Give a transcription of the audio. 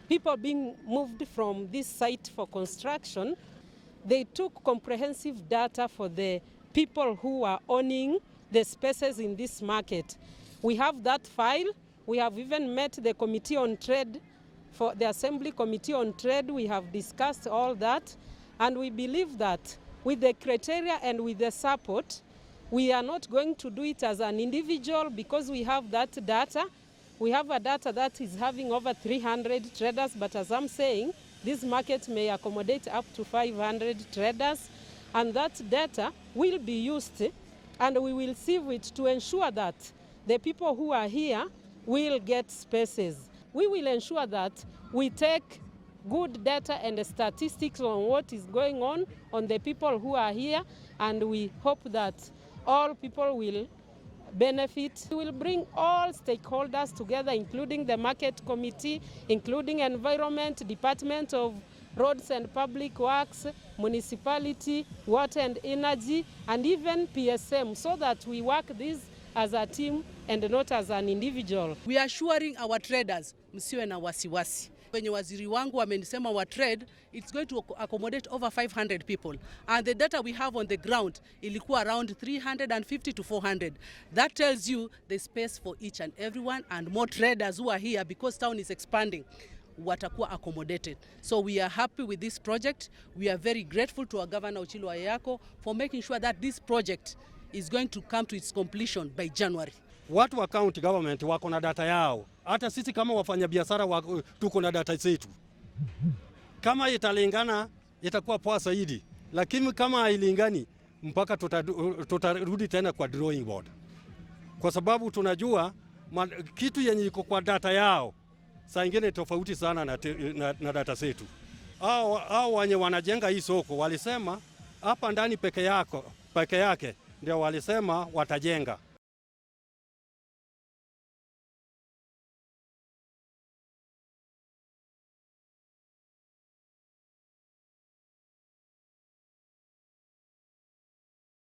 people being moved from this site for construction, they took comprehensive data for the people who are owning the spaces in this market. We have that file. We have even met the Committee on Trade, for the Assembly Committee on Trade. We have discussed all that, and we believe that with the criteria and with the support, we are not going to do it as an individual because we have that data. We have a data that is having over 300 traders, but as I'm saying, this market may accommodate up to 500 traders, and that data will be used and we will sieve it to ensure that the people who are here will get spaces. We will ensure that we take good data and statistics on what is going on the people who are here, and we hope that all people will benefit. We will bring all stakeholders together, including the market committee, including environment, Department of Roads and Public Works, municipality, water and energy, and even PSM, so that we work this as a team and not as an individual. We are assuring our traders, msiwe na wasiwasi. Wenye waziri wangu wamenisema wa trade, it's going to accommodate over 500 people. And the data we have on the ground, ilikuwa around 350 to 400. That tells you the space for each and everyone, and more traders who are here because town is expanding watakuwa accommodated. So we are happy with this project. We are very grateful to our Governor Ochilo Ayako for making sure that this project is going to come to its completion by January. Watu wa county government wako na data yao. Hata sisi kama wafanyabiashara tuko na data zetu. Kama italingana itakuwa poa zaidi. Lakini kama hailingani mpaka tutarudi tena kwa drawing board. Kwa sababu tunajua kitu yenye iko kwa data yao saa ingine tofauti sana na data zetu. Hao wenye wanajenga hii soko walisema hapa ndani peke yake ndio walisema watajenga.